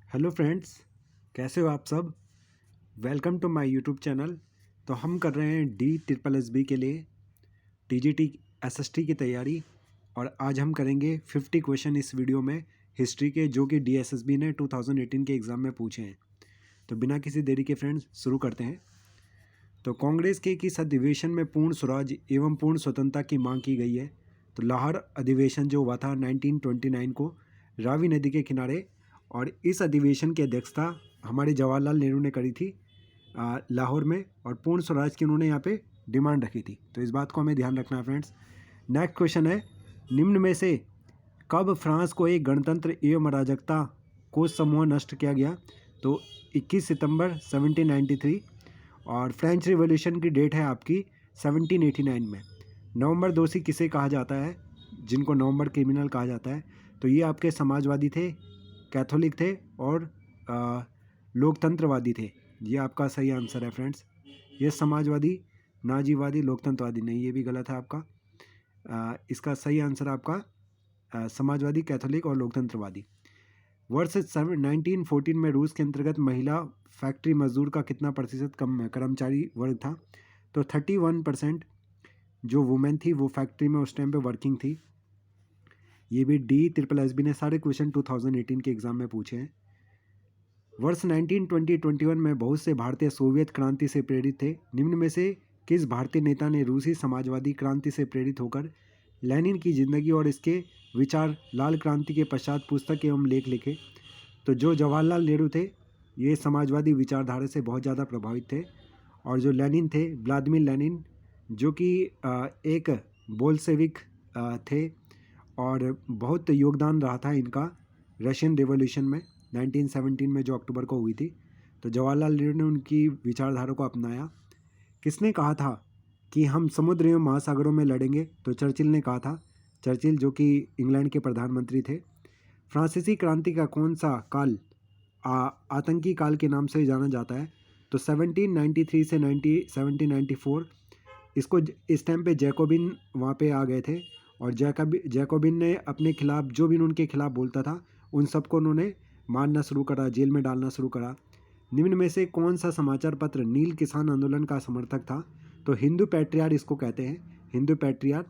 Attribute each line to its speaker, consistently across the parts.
Speaker 1: Hello friends, कैसे हो आप सब। Welcome to my YouTube channel. तो हम कर रहे हैं DSSB के लिए TGT SST की तैयारी। और आज हम करेंगे 50 क्वेश्चन इस वीडियो में हिस्ट्री के, जो कि DSSB ने 2018 के एग्ज़ाम में पूछे हैं। तो बिना किसी देरी के फ्रेंड्स शुरू करते हैं। तो कांग्रेस के किस अधिवेशन में पूर्ण स्वराज एवं पूर्ण स्वतंत्रता की मांग की गई है। तो लाहौर अधिवेशन जो हुआ था 1929 को रावी नदी के किनारे, और इस अधिवेशन की अध्यक्षता हमारे जवाहरलाल नेहरू ने करी थी लाहौर में, और पूर्ण स्वराज की उन्होंने यहाँ पे डिमांड रखी थी। तो इस बात को हमें ध्यान रखना है फ्रेंड्स। नेक्स्ट क्वेश्चन है, निम्न में से कब फ्रांस को एक गणतंत्र एवं अराजकता को समूह नष्ट किया गया। तो 21 सितंबर 1793, और फ्रेंच रिवॉल्यूशन की डेट है आपकी 1789 में। नवंबर दोषी किसे कहा जाता है, जिनको नवंबर क्रिमिनल कहा जाता है। तो ये आपके समाजवादी थे, कैथोलिक थे और लोकतंत्रवादी थे। ये आपका सही आंसर है फ्रेंड्स। ये समाजवादी, नाजीवादी, लोकतंत्रवादी नहीं, ये भी गलत है आपका। इसका सही आंसर आपका समाजवादी, कैथोलिक और लोकतंत्रवादी। वर्ष 1914 में रूस के अंतर्गत महिला फैक्ट्री मजदूर का कितना प्रतिशत कम कर्मचारी वर्ग था। तो 31% जो वुमेन थी वो फैक्ट्री में उस टाइम पे वर्किंग थी। ये भी DSSB ने सारे क्वेश्चन 2018 के एग्जाम में पूछे हैं। वर्ष 1920-21 में बहुत से भारतीय सोवियत क्रांति से प्रेरित थे। निम्न में से किस भारतीय नेता ने रूसी समाजवादी क्रांति से प्रेरित होकर लेनिन की जिंदगी और इसके विचार, लाल क्रांति के पश्चात पुस्तक एवं लेख लिखे। तो जो जवाहरलाल नेहरू थे, ये समाजवादी विचारधारा से बहुत ज़्यादा प्रभावित थे। और जो लेनिन थे, व्लादिमीर लेनिन, जो कि एक बोल्शेविक थे, और बहुत योगदान रहा था इनका रशियन रिवॉल्यूशन में 1917 में, जो अक्टूबर को हुई थी। तो जवाहरलाल नेहरू ने उनकी विचारधारा को अपनाया। किसने कहा था कि हम समुद्र एवं महासागरों में लड़ेंगे। तो चर्चिल ने कहा था। चर्चिल जो कि इंग्लैंड के प्रधानमंत्री थे। फ्रांसीसी क्रांति का कौन सा काल आतंकी काल के नाम से जाना जाता है। तो 1793 से 1794, इसको इस टाइम पे जैकोबिन वहाँ पे आ गए थे, और जैकोबिन ने अपने खिलाफ, जो भी उनके खिलाफ बोलता था, उन सबको उन्होंने मारना शुरू करा, जेल में डालना शुरू करा। निम्न में से कौन सा समाचार पत्र नील किसान आंदोलन का समर्थक था। तो हिंदू पैट्रियार्क इसको कहते हैं, हिंदू पैट्रियार्क।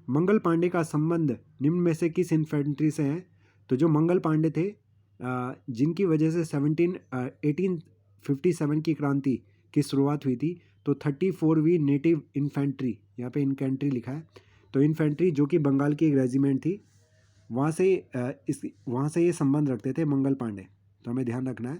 Speaker 1: मंगल पांडे का संबंध निम्न में से किस इन्फेंट्री से है। तो जो मंगल पांडे थे, जिनकी वजह से 1857 की क्रांति की शुरुआत हुई थी। तो 34वीं नेटिव इन्फेंट्री, यहाँ पे इन्फेंट्री लिखा है। तो इन्फेंट्री जो कि बंगाल की एक रेजिमेंट थी, वहाँ से ये संबंध रखते थे मंगल पांडे। तो हमें ध्यान रखना है।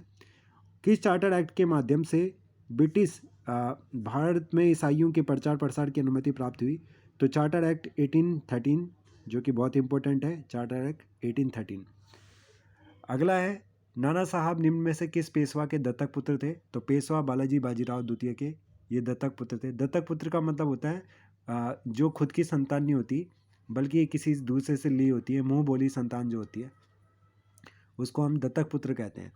Speaker 1: किस चार्टर एक्ट के माध्यम से ब्रिटिश भारत में ईसाइयों के प्रचार प्रसार की अनुमति प्राप्त हुई। तो चार्टर एक्ट 1813, जो कि बहुत इंपॉर्टेंट है, चार्टर एक्ट 1813। अगला है, नाना साहब निम्न में से किस पेशवा के दत्तक पुत्र थे। तो पेशवा बालाजी बाजीराव द्वितीय के ये दत्तक पुत्र थे। दत्तक पुत्र का मतलब होता है जो खुद की संतान नहीं होती, बल्कि ये किसी दूसरे से ली होती है, मुंह बोली संतान जो होती है, उसको हम दत्तक पुत्र कहते हैं।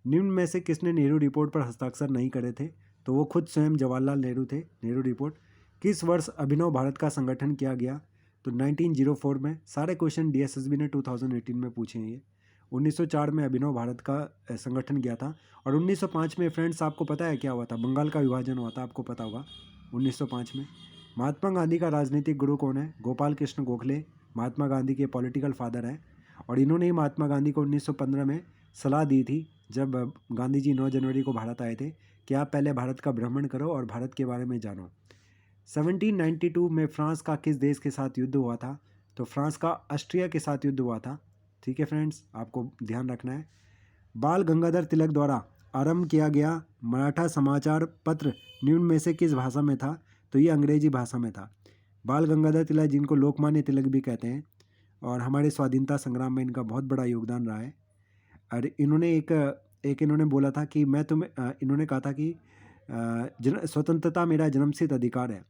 Speaker 1: निम्न में से किसने नेहरू रिपोर्ट पर हस्ताक्षर नहीं करे थे। तो वो खुद स्वयं जवाहरलाल नेहरू थे। नेहरू रिपोर्ट। किस वर्ष अभिनव भारत का संगठन किया गया। तो 1904 में। सारे क्वेश्चन DSSB ने 2018 में पूछे हैं। ये 1904 में अभिनव भारत का संगठन किया था। और 1905 में फ्रेंड्स आपको पता है क्या हुआ था, बंगाल का विभाजन हुआ था, आपको पता होगा 1905 में। महात्मा गांधी का राजनीतिक गुरु कौन है। गोपाल कृष्ण गोखले महात्मा गांधी के पॉलिटिकल फादर हैं, और इन्होंने ही महात्मा गांधी को 1915 में सलाह दी थी, जब गांधी जी 9 जनवरी को भारत आए थे, कि आप पहले भारत का भ्रमण करो और भारत के बारे में जानो। 1792 में फ्रांस का किस देश के साथ युद्ध हुआ था। तो फ्रांस का ऑस्ट्रिया के साथ युद्ध हुआ था। ठीक है फ्रेंड्स, आपको ध्यान रखना है। बाल गंगाधर तिलक द्वारा आरंभ किया गया मराठा समाचार पत्र निम्न में से किस भाषा में था। तो ये अंग्रेजी भाषा में था। बाल गंगाधर तिलक, जिनको लोकमान्य तिलक भी कहते हैं, और हमारे स्वाधीनता संग्राम में इनका बहुत बड़ा योगदान रहा है। और इन्होंने एक इन्होंने बोला था कि इन्होंने कहा था कि स्वतंत्रता मेरा जन्मसिद्ध अधिकार है।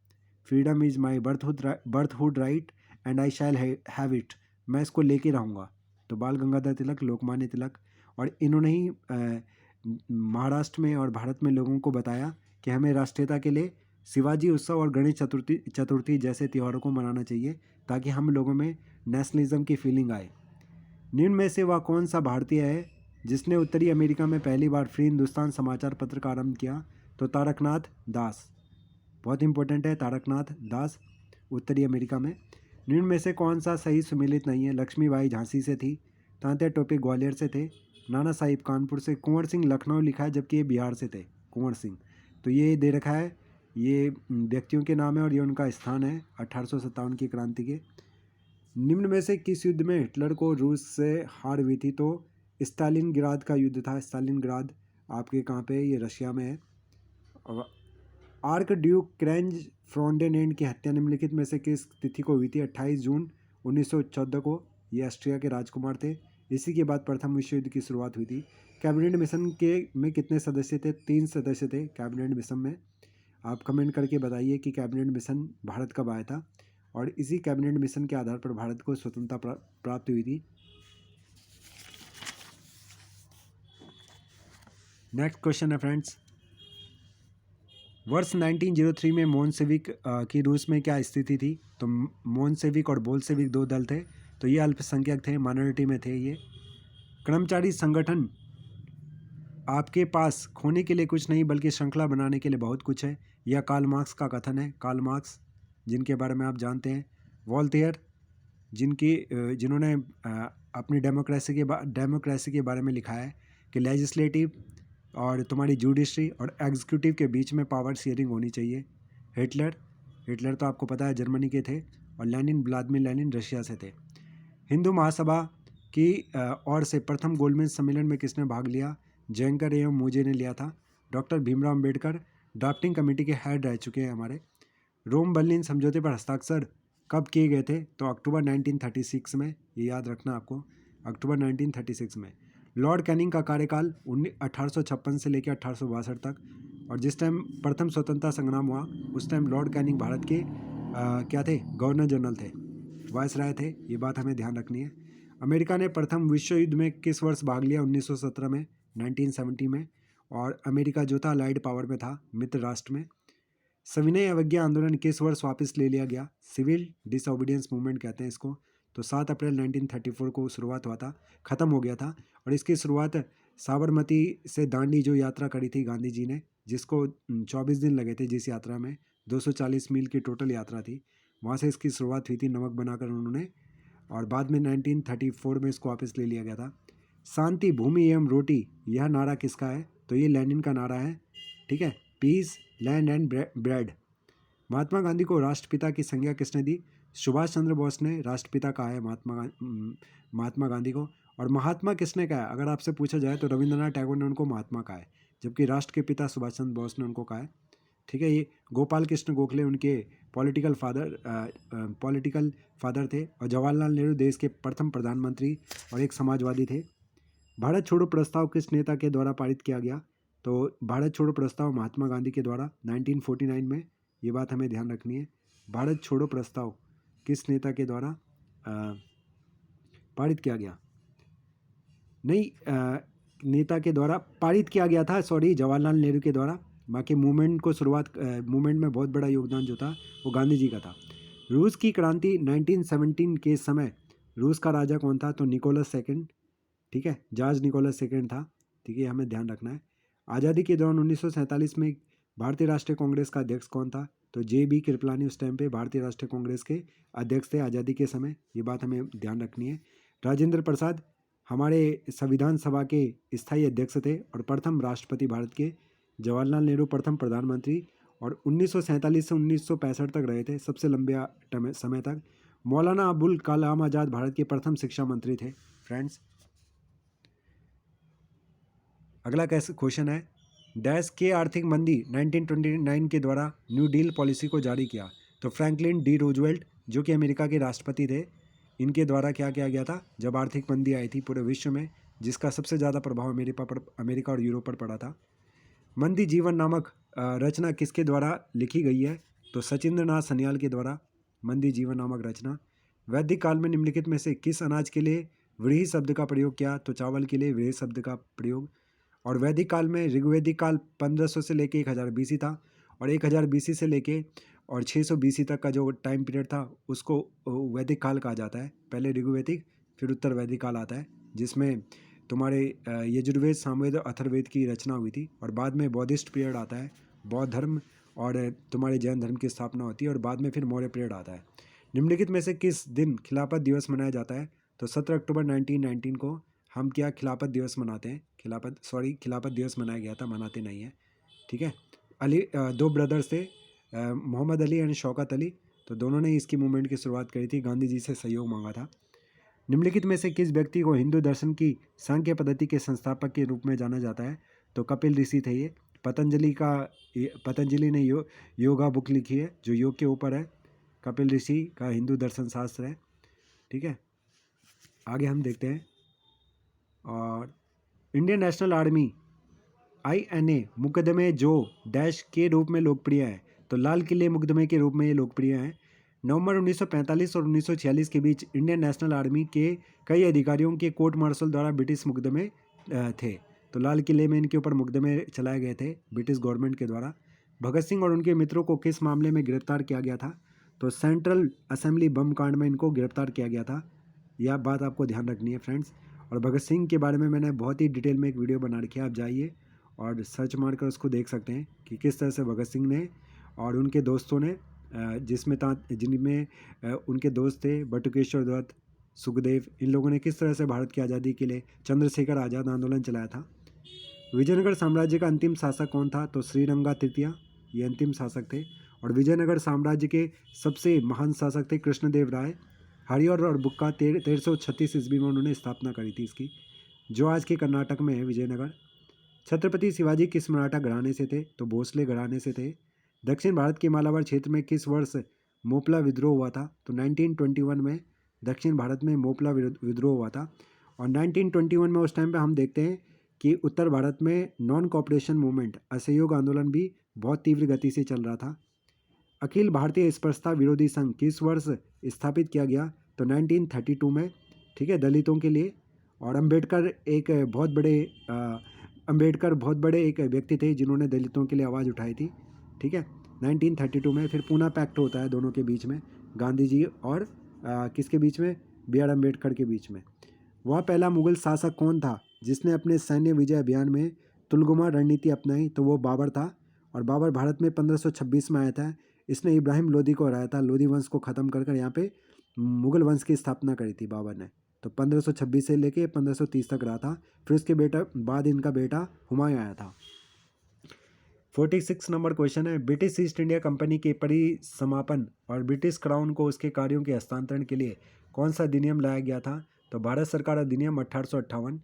Speaker 1: Freedom is my birthhood right and I shall have it. मैं इसको लेके रहूँगा। तो बाल गंगाधर तिलक, लोकमान्य तिलक, और इन्होंने ही महाराष्ट्र में और भारत में लोगों को बताया कि हमें राष्ट्रीयता के लिए शिवाजी उत्सव और गणेश चतुर्थी जैसे त्योहारों को मनाना चाहिए, ताकि हम लोगों में नेशनलिज्म की फीलिंग आए। निम्न में से वह कौन सा भारतीय है जिसने उत्तरी अमेरिका में पहली बार फ्री हिंदुस्तान समाचार पत्र का आरंभ किया? तो तारकनाथ दास। बहुत इंपॉर्टेंट है, तारकनाथ दास उत्तरी अमेरिका में। निम्न में से कौन सा सही सुमेलित नहीं है? लक्ष्मीबाई झांसी से थी, तांत्या टोपे ग्वालियर से थे, नाना साहिब कानपुर से, कुंवर सिंह लखनऊ लिखा है जबकि ये बिहार से थे, कुंवर सिंह। तो ये दे रखा है, ये व्यक्तियों के नाम है और ये उनका स्थान है 1857 की क्रांति के। निम्न में से किस युद्ध में हिटलर को रूस से हार हुई थी? तो स्टालिनग्राद का युद्ध था। स्टालिनग्राद आपके कहाँ पे? ये रशिया में है। आर्क ड्यूक क्रेंज फ्रॉन्डेनेंट की हत्या निम्नलिखित में से किस तिथि को हुई थी? 28 जून 1914 को। ये ऑस्ट्रिया के राजकुमार थे। इसी के बाद प्रथम विश्व युद्ध की शुरुआत हुई थी। कैबिनेट मिशन के में कितने सदस्य थे? 3 सदस्य थे कैबिनेट मिशन में। आप कमेंट करके बताइए कि कैबिनेट मिशन भारत कब आया था, और इसी कैबिनेट मिशन के आधार पर भारत को स्वतंत्रता प्राप्त हुई थी। नेक्स्ट क्वेश्चन है फ्रेंड्स, वर्ष 1903 में मोनसेविक की रूस में क्या स्थिति थी? तो मोनसेविक और बोल्शेविक दो दल थे, तो ये अल्पसंख्यक थे, माइनॉरिटी में थे ये। कर्मचारी संगठन आपके पास खोने के लिए कुछ नहीं बल्कि श्रृंखला बनाने के लिए बहुत कुछ है, यह कार्ल मार्क्स का कथन है। कार्ल मार्क्स, जिनके बारे में आप जानते हैं। वॉल्टेयर, जिन्होंने अपनी डेमोक्रेसी के बारे में लिखा है कि लेजिस्लेटिव और तुम्हारी जुडिशरी और एग्जीक्यूटिव के बीच में पावर शेयरिंग होनी चाहिए। हिटलर तो आपको पता है जर्मनी के थे, और लेनिन, व्लादिमीर लेनिन रशिया से थे। हिंदू महासभा की ओर से प्रथम गोलमेज सम्मेलन में किसने भाग लिया? जयंकर एवं मूजे ने लिया था। Doctor Bhimrao Ambedkar drafting committee के हेड रह चुके हैं हमारे। रोम बर्लिन समझौते पर हस्ताक्षर कब किए गए थे? तो अक्टूबर 1936 में, ये याद रखना आपको, अक्टूबर 1936 में। लॉर्ड कैनिंग का कार्यकाल 1856 से लेकर 1862 तक, और जिस टाइम प्रथम स्वतंत्रता संग्राम हुआ उस टाइम लॉर्ड कैनिंग भारत के क्या थे? गवर्नर जनरल थे, वायसराय थे। ये बात हमें ध्यान रखनी है। अमेरिका ने प्रथम विश्व युद्ध में किस वर्ष भाग लिया? 1917 में, 1970 में। और अमेरिका जो था अलाइड पावर में था, मित्र राष्ट्र में। सविनय अवज्ञा आंदोलन किस वर्ष वापस ले लिया गया? सिविल डिसओबीडियंस मूवमेंट कहते हैं इसको। तो 7 अप्रैल 1934 को शुरुआत हुआ था, ख़त्म हो गया था। और इसकी शुरुआत साबरमती से दांडी जो यात्रा करी थी गांधी जी ने, जिसको 24 दिन लगे थे, जिस यात्रा में 240 मील की टोटल यात्रा थी, वहाँ से इसकी शुरुआत हुई थी, नमक बनाकर उन्होंने। और बाद में 1934 में इसको वापस ले लिया गया था। शांति, भूमि एवं रोटी, यह नारा किसका है? तो ये लेनिन का नारा है, ठीक है। Peace, land and bread. Mahatma Gandhi को राष्ट्रपिता की संज्ञा किसने दी? सुभाष चंद्र बोस ने राष्ट्रपिता कहा है महात्मा गांधी को। और महात्मा किसने कहा है? अगर आपसे पूछा जाए तो रविंद्रनाथ टैगोर ने उनको महात्मा कहा है, जबकि राष्ट्र के पिता सुभाष चंद्र बोस ने उनको कहा है, ठीक है। ये गोपाल कृष्ण गोखले उनके पॉलिटिकल फादर थे। और जवाहरलाल नेहरू देश के प्रथम प्रधानमंत्री और एक समाजवादी थे। भारत छोड़ो प्रस्ताव किस नेता के द्वारा पारित किया गया? तो भारत छोड़ो प्रस्ताव महात्मा गांधी के द्वारा 1949 में। ये बात हमें ध्यान रखनी है। भारत छोड़ो प्रस्ताव किस नेता के द्वारा पारित किया गया? नहीं, नेता के द्वारा पारित किया गया था, सॉरी, जवाहरलाल नेहरू के द्वारा। बाकी मूवमेंट में बहुत बड़ा योगदान जो था वो गांधी जी का था। रूस की क्रांति 1917 के समय रूस का राजा कौन था? तो निकोलस सेकंड, ठीक है, जॉर्ज निकोलस सेकंड था, ठीक है, हमें ध्यान रखना है। आज़ादी के दौरान 1947 में भारतीय राष्ट्रीय कांग्रेस का अध्यक्ष कौन था? तो जे.बी. कृपलानी उस टाइम पे भारतीय राष्ट्रीय कांग्रेस के अध्यक्ष थे आज़ादी के समय। ये बात हमें ध्यान रखनी है। राजेंद्र प्रसाद हमारे संविधान सभा के स्थायी अध्यक्ष थे और प्रथम राष्ट्रपति भारत के। जवाहरलाल नेहरू प्रथम प्रधानमंत्री और 1947 से 1965 तक रहे थे, सबसे लंबे समय तक। मौलाना अबुल कलाम आज़ाद भारत के प्रथम शिक्षा मंत्री थे। फ्रेंड्स, अगला क्वेश्चन है, डैश के आर्थिक मंदी 1929 के द्वारा न्यू डील पॉलिसी को जारी किया? तो फ्रैंकलिन डी रूजवेल्ट, जो कि अमेरिका के राष्ट्रपति थे, इनके द्वारा क्या किया गया था जब आर्थिक मंदी आई थी पूरे विश्व में, जिसका सबसे ज़्यादा प्रभाव अमेरिका और यूरोप पर पड़ा था। मंदी जीवन नामक रचना किसके द्वारा लिखी गई है? तो सचिंद्र नाथ सन्याल के द्वारा मंदी जीवन नामक रचना। वैदिक काल में निम्नलिखित में से किस अनाज के लिए व्रीहि शब्द का प्रयोग किया? तो चावल के लिए व्रीहि शब्द का प्रयोग। और वैदिक काल में ऋग्वैदिक काल 1500 से लेके 1000 BC था, और 1000 BC से लेके और 600 BC तक का जो टाइम पीरियड था उसको वैदिक काल कहा जाता है। पहले ऋग्वैदिक फिर उत्तर वैदिक काल आता है, जिसमें तुम्हारे यजुर्वेद, सामवेद और अथर्ववेद की रचना हुई थी। और बाद में बौद्धिस्ट पीरियड आता है, बौद्ध धर्म और तुम्हारे जैन धर्म की स्थापना होती है। और बाद में फिर मौर्य पीरियड आता है। निम्नलिखित में से किस दिन खिलाफत दिवस मनाया जाता है? तो 17 अक्टूबर 1919 को हम क्या खिलाफत दिवस मनाते हैं? खिलाफत दिवस मनाया गया था, मनाते नहीं है। ठीक है। दो ब्रदर्स थे, मोहम्मद अली एंड शौकत अली, तो दोनों ने इसकी मूवमेंट की शुरुआत करी थी, गांधी जी से सहयोग मांगा था। निम्नलिखित में से किस व्यक्ति को हिंदू दर्शन की सांख्य पद्धति के संस्थापक के रूप में जाना जाता है? तो कपिल ऋषि थे ये। पतंजलि ने योगा बुक लिखी है जो योग के ऊपर है। कपिल ऋषि का हिंदू दर्शन शास्त्र है। ठीक है, आगे हम देखते हैं। और इंडियन नेशनल आर्मी INA मुकदमे जो डैश के रूप में लोकप्रिय है? तो लाल किले मुकदमे के रूप में ये लोकप्रिय है। नवंबर 1945 और 1946 के बीच इंडियन नेशनल आर्मी के कई अधिकारियों के कोर्ट मार्शल द्वारा ब्रिटिश मुकदमे थे। तो लाल किले में इनके ऊपर मुकदमे चलाए गए थे ब्रिटिश गवर्नमेंट के द्वारा। भगत सिंह और उनके मित्रों को किस मामले में गिरफ्तार किया गया था? तो सेंट्रल असेंबली बम कांड में इनको गिरफ्तार किया गया था। यह बात आपको ध्यान रखनी है फ्रेंड्स। और भगत सिंह के बारे में मैंने बहुत ही डिटेल में एक वीडियो बना रखी है, आप जाइए और सर्च मार कर उसको देख सकते हैं कि किस तरह से भगत सिंह ने और उनके दोस्तों ने जिनमें उनके दोस्त थे बटुकेश्वर दत्त, सुखदेव, इन लोगों ने किस तरह से भारत की आज़ादी के लिए चंद्रशेखर आज़ाद आंदोलन चलाया था। विजयनगर साम्राज्य का अंतिम शासक कौन था? तो श्रीरंगा तृतीया, ये अंतिम शासक थे। और विजयनगर साम्राज्य के सबसे महान शासक थे कृष्णदेव राय। हरिहर और बुक्का 1336 ईस्वी में उन्होंने स्थापना करी थी इसकी, जो आज के कर्नाटक में है विजयनगर। छत्रपति शिवाजी किस मराठा घराने से थे? तो भोसले घराने से थे। दक्षिण भारत के मालाबार क्षेत्र में किस वर्ष मोपला विद्रोह हुआ था? तो 1921 में दक्षिण भारत में मोपला विद्रोह हुआ था। और 1921 में उस टाइम पे हम देखते हैं कि उत्तर भारत में नॉन कॉपरेशन मूवमेंट, असहयोग आंदोलन भी बहुत तीव्र गति से चल रहा था। अखिल भारतीय स्पर्शता विरोधी संघ किस वर्ष स्थापित किया गया? तो 1932 में। ठीक है, दलितों के लिए। और अंबेडकर बहुत बड़े एक व्यक्ति थे जिन्होंने दलितों के लिए आवाज़ उठाई थी। ठीक है, 1932 में। फिर पूना पैक्ट होता है दोनों के बीच में, गांधी जी और किसके बीच में? BR अम्बेडकर के बीच में। वह पहला मुगल शासक कौन था जिसने अपने सैन्य विजय अभियान में तुलगुमा रणनीति अपनाई? तो वो बाबर था। और बाबर भारत में 1526 में आया था। इसने इब्राहिम लोदी को हराया था। लोदी वंश को ख़त्म कर यहाँ पे मुगल वंश की स्थापना करी थी बाबर ने। तो 1526 से लेके 1530 तक रहा था। फिर उसके बाद इनका बेटा हुमायूं आया था। 46 नंबर क्वेश्चन है, ब्रिटिश ईस्ट इंडिया कंपनी के परिसमापन और ब्रिटिश क्राउन को उसके कार्यों के हस्तांतरण के लिए कौन सा अधिनियम लाया गया था? तो भारत सरकार अधिनियम 1858।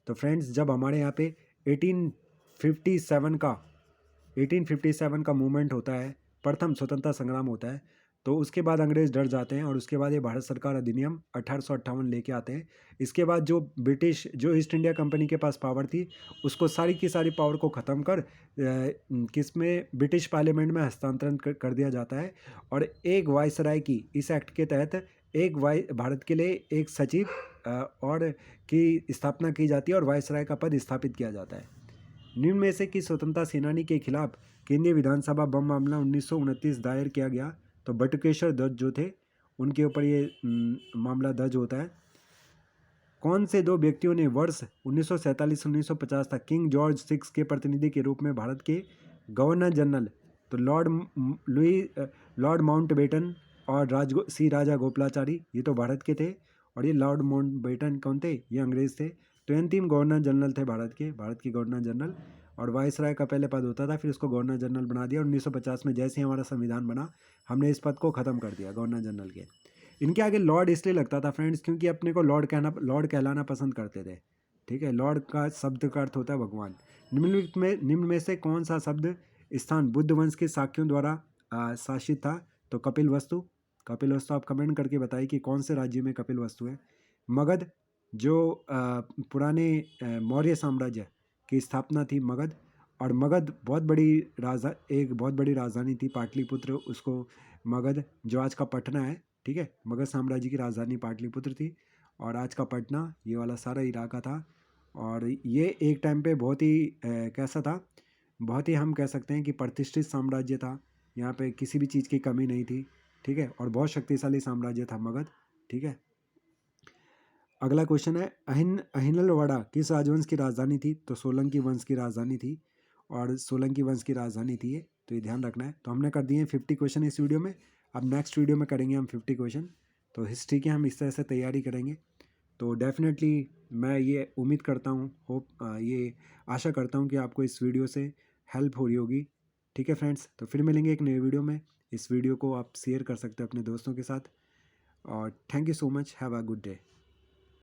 Speaker 1: तो फ्रेंड्स, जब हमारे यहाँ पे 1857 का मूवमेंट होता है, प्रथम स्वतंत्रता संग्राम होता है, तो उसके बाद अंग्रेज डर जाते हैं और उसके बाद ये भारत सरकार अधिनियम 1858 लेके आते हैं। इसके बाद जो ईस्ट इंडिया कंपनी के पास पावर थी, उसको सारी की सारी पावर को ख़त्म कर किसमें ब्रिटिश पार्लियामेंट में हस्तांतरण कर दिया जाता है। और एक वायसराय की, इस एक्ट के तहत भारत के लिए एक सचिव और की स्थापना की जाती है और वायसराय का पद स्थापित किया जाता है। निम्न में से किस स्वतंत्रता सेनानी के खिलाफ केंद्रीय विधानसभा बम मामला 1929 दायर किया गया? तो बटुकेश्वर दत्त जो थे उनके ऊपर ये मामला दर्ज होता है। कौन से दो व्यक्तियों ने वर्ष 1947-1950 तक किंग जॉर्ज VI के प्रतिनिधि के रूप में भारत के गवर्नर जनरल, तो लॉर्ड माउंटबेटन और राजा गोपालाचारी, ये तो भारत के थे। और ये लॉर्ड माउंटबेटन कौन थे? ये अंग्रेज थे। तो अंतिम गवर्नर जनरल थे भारत के गवर्नर जनरल। और वायसराय का पहले पद होता था, फिर उसको गवर्नर जनरल बना दिया। 1950 में जैसे ही हमारा संविधान बना, हमने इस पद को ख़त्म कर दिया गवर्नर जनरल के। इनके आगे लॉर्ड इसलिए लगता था फ्रेंड्स, क्योंकि अपने को लॉर्ड कहलाना पसंद करते थे। ठीक है, लॉर्ड का शब्द का अर्थ होता है भगवान। निम्न में से कौन सा शब्द स्थान बुद्ध वंश के शाक्यों द्वारा शासित था? तो कपिलवस्तु आप कमेंट करके बताइए कि कौन से राज्य में कपिलवस्तु है। मगध, जो पुराने मौर्य साम्राज्य की स्थापना थी मगध। और मगध बहुत बड़ी राजधानी थी, पाटलिपुत्र, उसको मगध जो आज का पटना है। ठीक है, मगध साम्राज्य की राजधानी पाटलिपुत्र थी और आज का पटना ये वाला सारा इलाका था। और ये एक टाइम पे बहुत ही कैसा था, बहुत ही हम कह सकते हैं कि प्रतिष्ठित साम्राज्य था। यहाँ पे किसी भी चीज़ की कमी नहीं थी। ठीक है, और बहुत शक्तिशाली साम्राज्य था मगध। ठीक है, अगला क्वेश्चन है, अहिनलवाड़ा किस राजवंश की राजधानी थी? तो सोलंकी वंश की राजधानी थी, और सोलंकी वंश की राजधानी थी ये, तो ये ध्यान रखना है। तो हमने कर दिए 50 क्वेश्चन इस वीडियो में। अब नेक्स्ट वीडियो में करेंगे हम 50 क्वेश्चन। तो हिस्ट्री के हम इस तरह से तैयारी करेंगे। तो डेफिनेटली मैं ये उम्मीद करता हूँ, ये आशा करता हूँ कि आपको इस वीडियो से हेल्प हो रही होगी। ठीक है फ्रेंड्स, तो फिर मिलेंगे एक नए वीडियो में। इस वीडियो को आप शेयर कर सकते हो अपने दोस्तों के साथ। और thank you so much, have a good day.